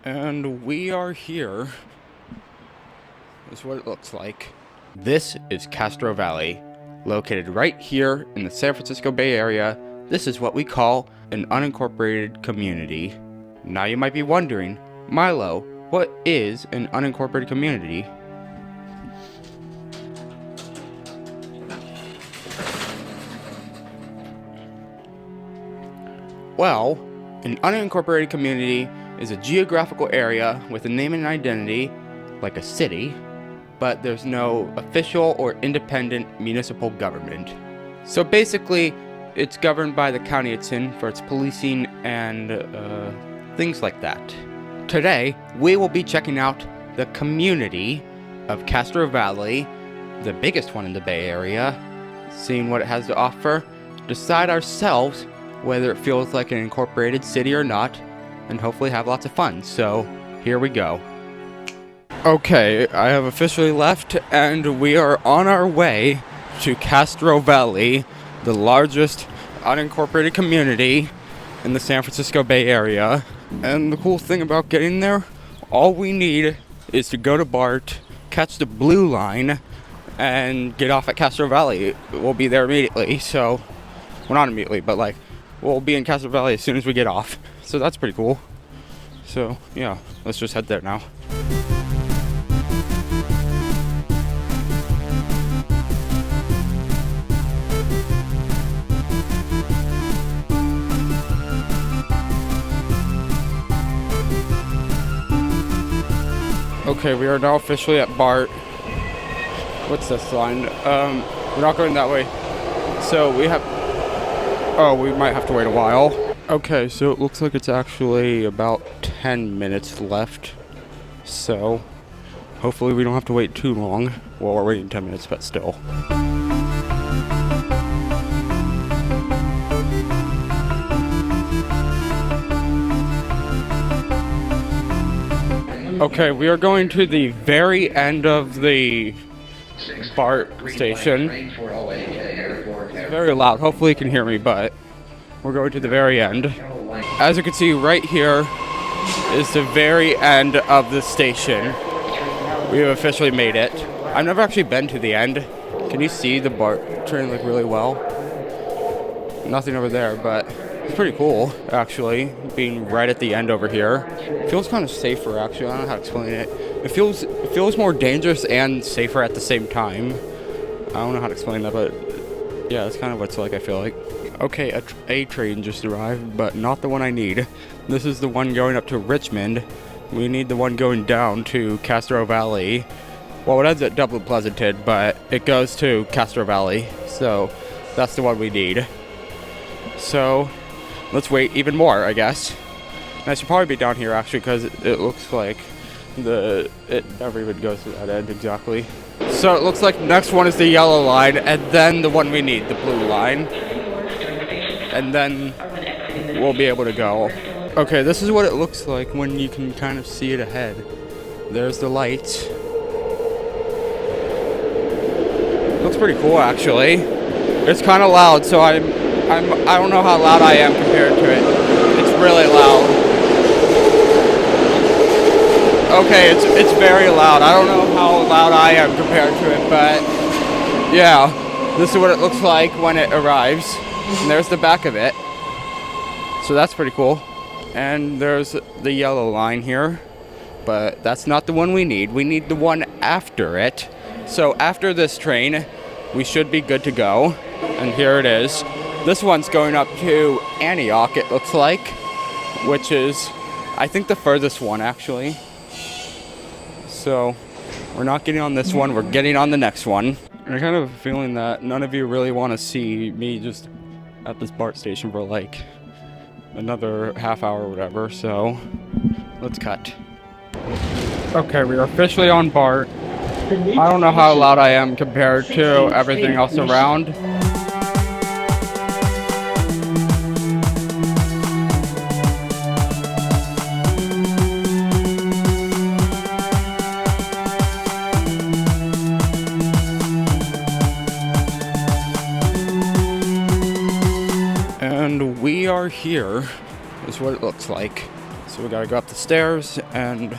And we are here. This is what it looks like. This is Castro Valley, located right here in the San Francisco Bay Area. This is what we call an unincorporated community. Now you might be wondering, Milo, what is an unincorporated community? Well, an unincorporated community is a geographical area with a name and identity, like a city, but there's no official or independent municipal government. So basically, it's governed by the county it's in for its policing and things like that. Today, we will be checking out the community of Castro Valley, the biggest one in the Bay Area, seeing what it has to offer, decide ourselves whether it feels like an incorporated city or not, and hopefully have lots of fun. So, here we go. Okay, I have officially left, and we are on our way to Castro Valley, the largest unincorporated community in the San Francisco Bay Area. And the cool thing about getting there, all we need is to go to BART, catch the blue line, and get off at Castro Valley. We'll be there immediately, so, well, not immediately, but like, we'll be in Castro Valley as soon as we get off. So that's pretty cool. So, yeah, let's just head there now. Okay, we are now officially at BART. What's this line? We're not going that way. So we have... Oh, we might have to wait a while. Okay, so it looks like it's actually about 10 minutes left. So, hopefully we don't have to wait too long. Well, we're waiting 10 minutes, but still. Okay, we are going to the very end of the BART station. It's very loud. Hopefully you can hear me, but we're going to the very end. As you can see right here is the very end of the station. We have officially made it. I've never actually been to the end. Can you see the BART train like really well? Nothing over there, but it's pretty cool actually, being right at the end over here. It feels kind of safer actually. I don't know how to explain it. It feels more dangerous and safer at the same time. I don't know how to explain that, but yeah, that's kind of what it's like, I feel like. Okay, a train just arrived, but not the one I need. This is the one going up to Richmond. We need the one going down to Castro Valley. Well, it ends at Dublin Pleasanton, but it goes to Castro Valley. So that's the one we need. So let's wait even more, I guess. And I should probably be down here actually, because it looks like it never even goes to that end exactly. So it looks like the next one is the yellow line, and then the one we need, the blue line. And then we'll be able to go. Okay, this is what it looks like when you can kind of see it ahead. There's the lights. Looks pretty cool actually. It's kind of loud, so I don't know how loud I am compared to it. It's really loud. Okay, it's very loud. I don't know how loud I am compared to it, but yeah, this is what it looks like when it arrives. And there's the back of it. So that's pretty cool. And there's the yellow line here, but that's not the one we need. We need the one after it. So after this train, we should be good to go. And here it is. This one's going up to Antioch, it looks like, which is, I think, the furthest one actually. So we're not getting on this one, we're getting on the next one. And I kind of have a feeling that none of you really want to see me just at this BART station for like another half hour or whatever, so let's cut. Okay, we are officially on BART. I don't know how loud I am compared to everything else around. And we are here, is what it looks like. So we gotta go up the stairs and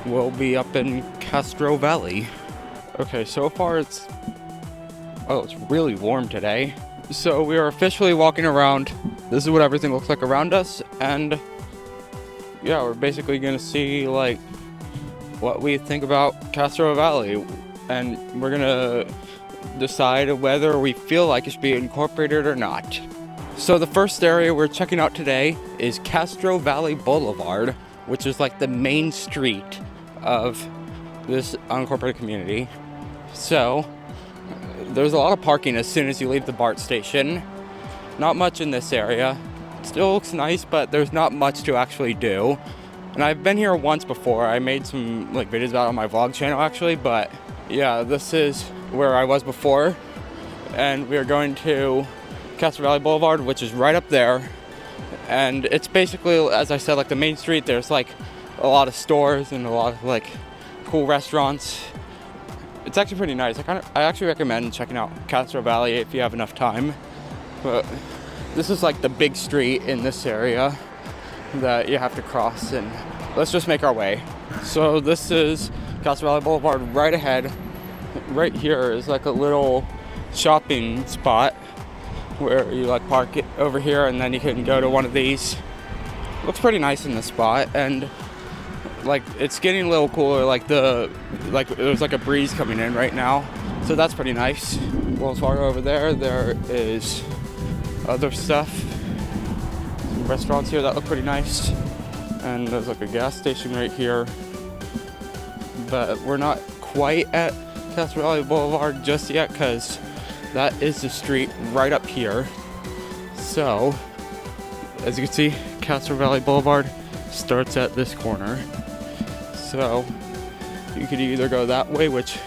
we'll be up in Castro Valley. Okay, so far it's really warm today. So we are officially walking around. This is what everything looks like around us, and yeah, we're basically gonna see like what we think about Castro Valley, and we're gonna decide whether we feel like it should be incorporated or not. So the first area we're checking out today is Castro Valley Boulevard, which is like the main street of this unincorporated community. So there's a lot of parking as soon as you leave the BART station. Not much in this area. It still looks nice, but there's not much to actually do. And I've been here once before. I made some like videos about it on my vlog channel actually, but yeah, this is where I was before. And we are going to Castro Valley Boulevard, which is right up there. And it's basically, as I said, like the main street. There's like a lot of stores and a lot of like cool restaurants. It's actually pretty nice. I actually recommend checking out Castro Valley if you have enough time. But this is like the big street in this area that you have to cross, and let's just make our way. So this is Castro Valley Boulevard right ahead. Right here is like a little shopping spot where you like park it over here and then you can go to one of these. Looks pretty nice in this spot, and like it's getting a little cooler. There's like a breeze coming in right now, so that's pretty nice. Wells Fargo over there. There is other stuff, some restaurants here that look pretty nice, and there's like a gas station right here. But we're not quite at Castro Valley Boulevard just yet because that is the street right up here. So as you can see, Castro Valley Boulevard starts at this corner. So you could either go that way, which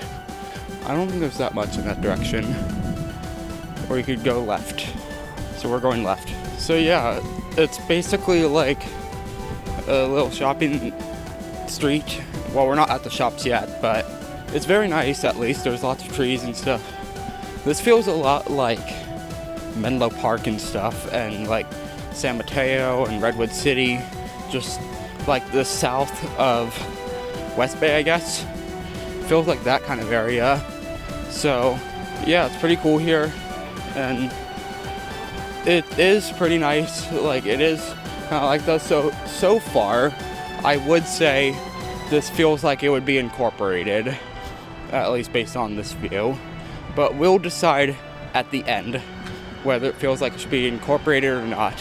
I don't think there's that much in that direction, or you could go left. So we're going left. So yeah, it's basically like a little shopping street. Well, we're not at the shops yet, but it's very nice at least. There's lots of trees and stuff. This feels a lot like Menlo Park and stuff, and like San Mateo and Redwood City, just like the south of West Bay, I guess. Feels like that kind of area. So yeah, it's pretty cool here, and it is pretty nice. Like it is kind of like that. So far, I would say this feels like it would be incorporated, at least based on this view. But we'll decide at the end whether it feels like it should be incorporated or not,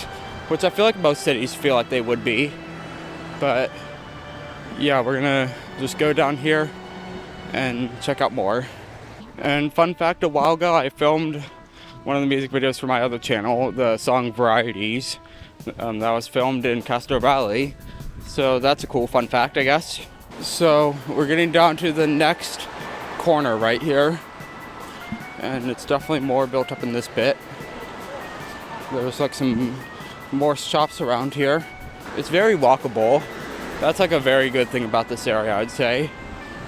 which I feel like most cities feel like they would be. But yeah, we're gonna just go down here and check out more. And fun fact, a while ago I filmed one of the music videos for my other channel, the song Varieties, that was filmed in Castro Valley. So that's a cool fun fact, I guess. So we're getting down to the next corner right here, and it's definitely more built up in this bit. There's like some more shops around here. It's very walkable. That's like a very good thing about this area, I'd say.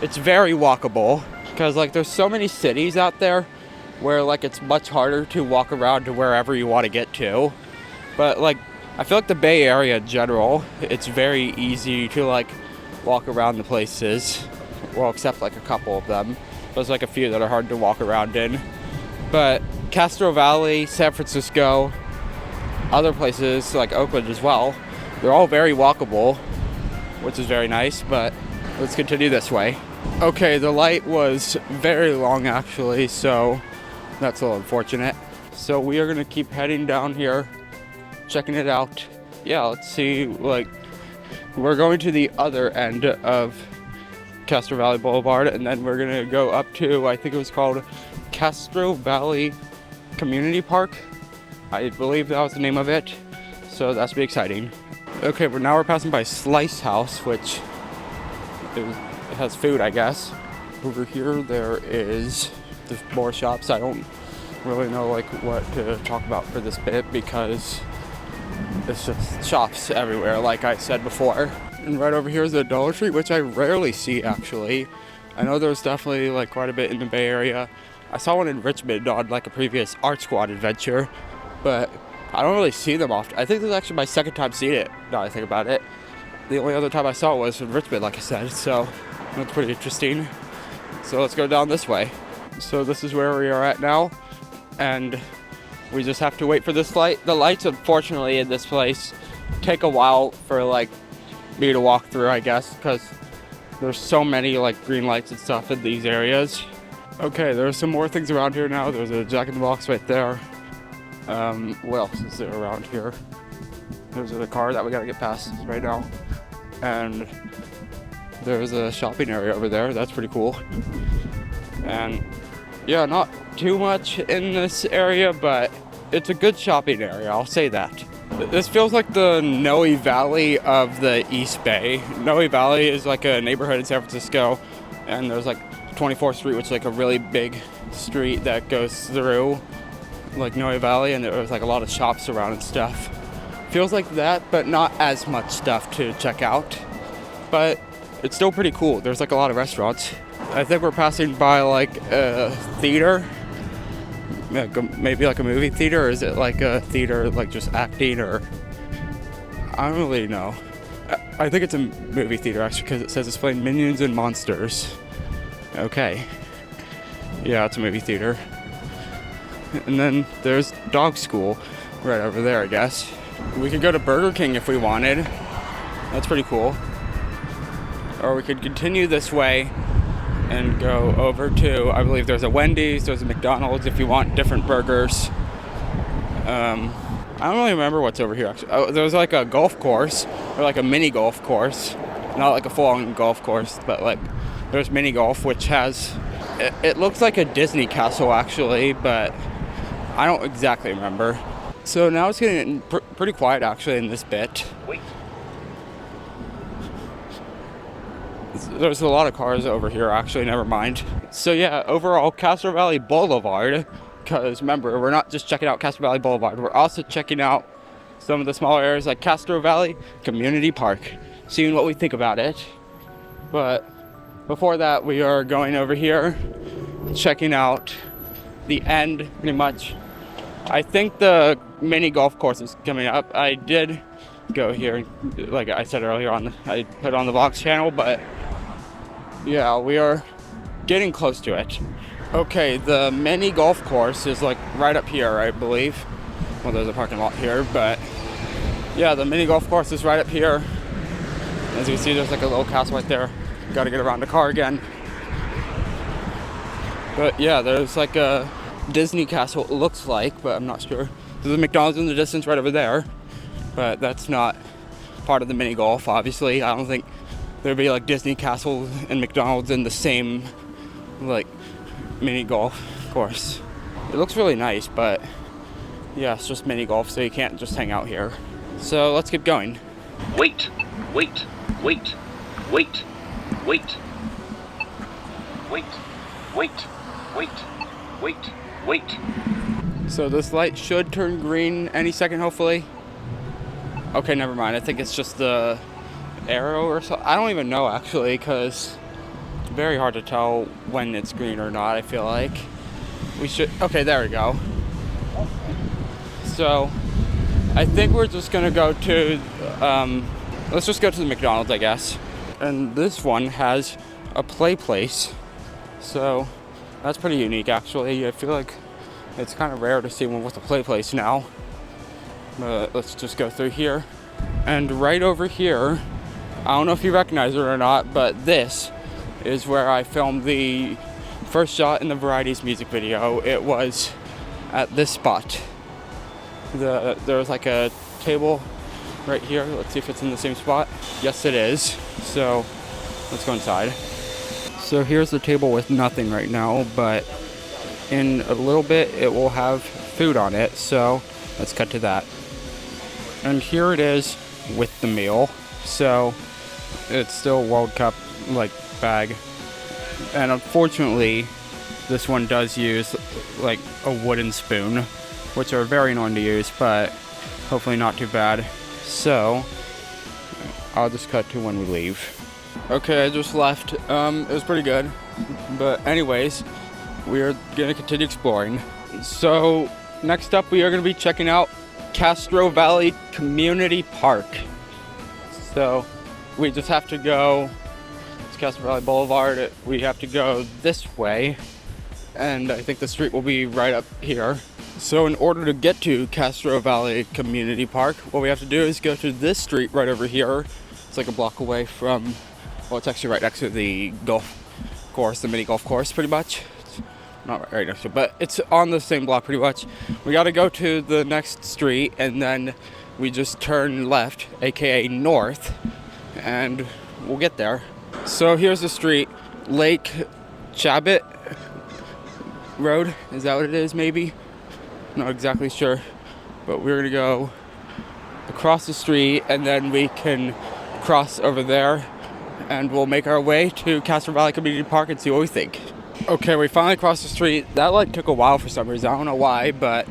It's very walkable because like there's so many cities out there where like it's much harder to walk around to wherever you want to get to. But like I feel like the Bay Area in general, it's very easy to like walk around the places. Well, except like a couple of them. There's like a few that are hard to walk around in. But Castro Valley, San Francisco, other places like Oakland as well, they're all very walkable, which is very nice. But let's continue this way. Okay, the light was very long actually, so that's a little unfortunate. So we are gonna keep heading down here, checking it out. Yeah, let's see, like, we're going to the other end of Castro Valley Boulevard, and then we're gonna go up to, I think it was called Castro Valley Community Park. I believe that was the name of it. So that's be exciting. Okay, we're passing by Slice House, which it has food, I guess. Over here, there's more shops. I don't really know like what to talk about for this bit because it's just shops everywhere, like I said before. And right over here is the Dollar Tree, which I rarely see actually. I know there's definitely like quite a bit in the Bay Area. I saw one in Richmond on like a previous Art Squad adventure, but I don't really see them often. I think this is actually my second time seeing it, now that I think about it. the only other time I saw it was in Richmond, like I said, so that's pretty interesting. So let's go down this way. So this is where we are at now, and we just have to wait for this light. The lights, unfortunately, in this place take a while for like me to walk through, I guess, because there's so many like green lights and stuff in these areas. Okay, there's some more things around here now. There's a Jack in the Box right there. What else is there around here? There's a car that we gotta get past right now, and there's a shopping area over there. That's pretty cool. And yeah, not too much in this area, but it's a good shopping area, I'll say that. This feels like the Noe Valley of the East Bay. Noe Valley is like a neighborhood in San Francisco, and there's like 24th Street, which is like a really big street that goes through like Noe Valley, and there's like a lot of shops around and stuff. Feels like that, but not as much stuff to check out. But it's still pretty cool. There's like a lot of restaurants. I think we're passing by like a theater, maybe like a movie theater, or is it like a theater like just acting, or I don't really know. I think it's a movie theater actually, because it says it's playing Minions and Monsters. Okay, yeah, it's a movie theater. And then there's dog school right over there, I guess. We could go to Burger King if we wanted. That's pretty cool. Or we could continue this way and go over to, I believe there's a Wendy's, there's a McDonald's if you want different burgers. I don't really remember what's over here actually. Oh, there's like a golf course, or like a mini golf course. Not like a full-on golf course, but like there's mini golf, which has, it looks like a Disney castle actually, but I don't exactly remember. So now it's getting pretty quiet actually in this bit. Wait. There's a lot of cars over here actually, never mind. So yeah, overall Castro Valley Boulevard, because remember, we're not just checking out Castro Valley Boulevard, we're also checking out some of the smaller areas like Castro Valley Community Park, seeing what we think about it. But before that, we are going over here, checking out the end pretty much. I think the mini golf course is coming up. I did go here, like I said earlier on, I put it on the Vlogs channel, but yeah, we are getting close to it. Okay, the mini golf course is like right up here, I believe. Well, there's a parking lot here, but yeah, the mini golf course is right up here. As you can see, there's like a little castle right there. Gotta get around the car again. But yeah, there's like a Disney castle, it looks like, but I'm not sure. There's a McDonald's in the distance right over there, but that's not part of the mini golf, obviously. I don't think there'd be like Disney castle and McDonald's in the same like mini golf course. It looks really nice, but yeah, it's just mini golf, so you can't just hang out here. So let's get going. Wait, wait, wait, wait, wait, wait, wait, wait, wait, wait. So this light should turn green any second, hopefully. Okay, never mind. I think it's just the arrow or so. I don't even know actually, because it's very hard to tell when it's green or not, I feel like. We should, okay, there we go. So I think we're just gonna go to, let's just go to the McDonald's, I guess. And this one has a play place. So that's pretty unique actually. I feel like it's kind of rare to see one with a play place now. But let's just go through here. And right over here, I don't know if you recognize it or not, but this is where I filmed the first shot in the Varieties music video. It was at this spot. There was like a table right here. Let's see if it's in the same spot. Yes, it is. So let's go inside. So here's the table with nothing right now, but in a little bit it will have food on it. So let's cut to that. And here it is with the meal. So it's still World Cup like bag. And unfortunately, this one does use like a wooden spoon, which are very annoying to use, but hopefully not too bad. So I'll just cut to when we leave. Okay, I just left. It was pretty good. But anyways, we are gonna continue exploring. So next up, we are gonna be checking out Castro Valley Community Park. So we just have to go, it's Castro Valley Boulevard, we have to go this way, and I think the street will be right up here. So in order to get to Castro Valley Community Park, what we have to do is go to this street right over here. It's like a block away from, well, it's actually right next to the golf course, the mini golf course, pretty much. It's not right next to it, but it's on the same block pretty much. We gotta go to the next street, and then we just turn left, aka north, and we'll get there. So here's the street, Lake Chabot Road, is that what it is, maybe? Not exactly sure, but we're gonna go across the street, and then we can cross over there, and we'll make our way to Castro Valley Community Park and see what we think. Okay, we finally crossed the street. That like took a while for some reason, I don't know why, but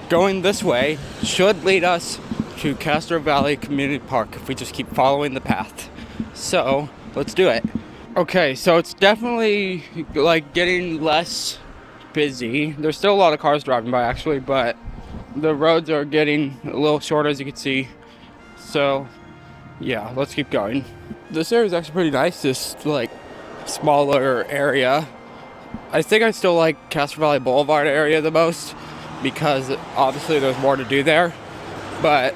going this way should lead us to Castro Valley Community Park if we just keep following the path. So let's do it. Okay, so it's definitely like getting less busy. There's still a lot of cars driving by actually, but the roads are getting a little shorter, as you can see. So yeah, let's keep going. This area is actually pretty nice, this like smaller area. I think I still like Castro Valley Boulevard area the most because obviously there's more to do there, but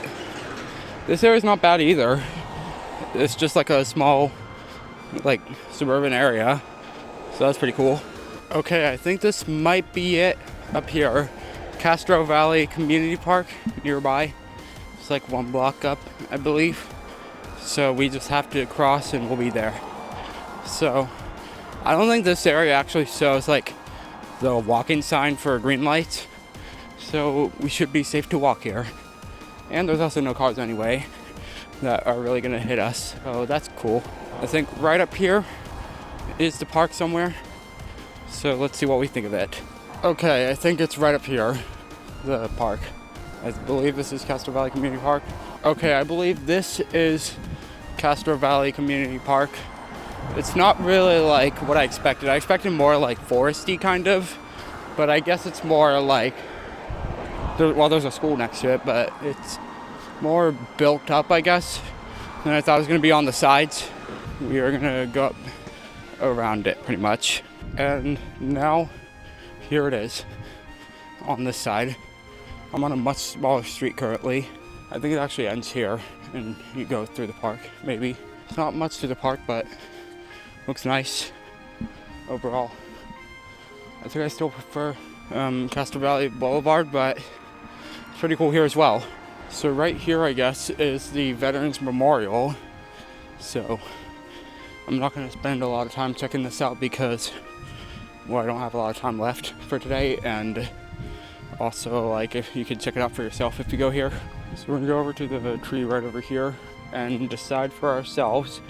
this area is not bad either. It's just like a small like suburban area, so that's pretty cool. Okay, I think this might be it up here. Castro Valley Community Park nearby. It's like one block up, I believe. So we just have to cross and we'll be there. So I don't think this area actually shows like the walking sign for green lights. So we should be safe to walk here. And there's also no cars anyway that are really gonna hit us. So that's cool. I think right up here is the park somewhere. So let's see what we think of it. Okay, I think it's right up here, the park. I believe this is Castro Valley Community Park. Okay, I believe this is Castro Valley Community Park. It's not really like what I expected. I expected more like foresty kind of, but I guess it's more like, well, there's a school next to it, but it's more built up, I guess, than I thought it was gonna be on the sides. We are gonna go up around it pretty much. And now, here it is, on this side. I'm on a much smaller street currently. I think it actually ends here, and you go through the park, maybe. It's not much to the park, but looks nice overall. I think I still prefer Castro Valley Boulevard, but it's pretty cool here as well. So right here, I guess, is the Veterans Memorial. So I'm not gonna spend a lot of time checking this out because, well, I don't have a lot of time left for today, and also like if you can check it out for yourself if you go here. So we're gonna go over to the tree right over here and decide for ourselves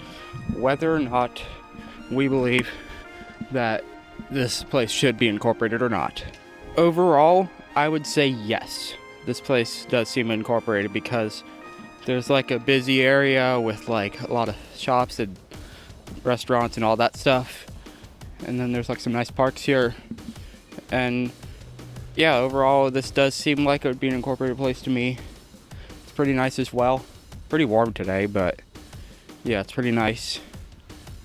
whether or not we believe that this place should be incorporated or not. Overall, I would say yes. This place does seem incorporated because there's like a busy area with like a lot of shops and restaurants and all that stuff. And then there's like some nice parks here. And yeah, overall this does seem like it would be an incorporated place to me. It's pretty nice as well. Pretty warm today, but yeah, it's pretty nice.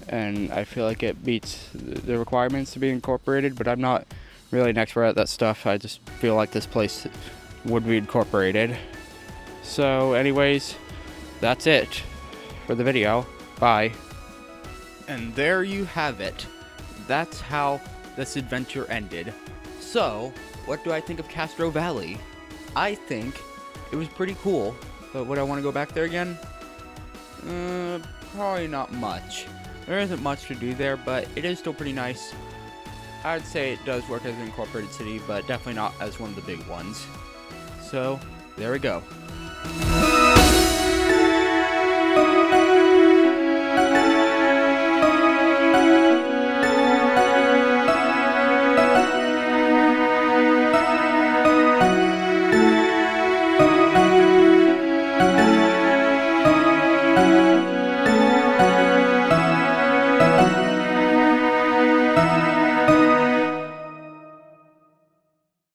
And I feel like it meets the requirements to be incorporated, but I'm not really an expert at that stuff. I just feel like this place would be incorporated. So anyways, that's it for the video. Bye. And there you have it. That's how this adventure ended. So, what do I think of Castro Valley? I think it was pretty cool, but would I want to go back there again? Probably not much. There isn't much to do there, but it is still pretty nice. I'd say it does work as an incorporated city, but definitely not as one of the big ones. So, there we go.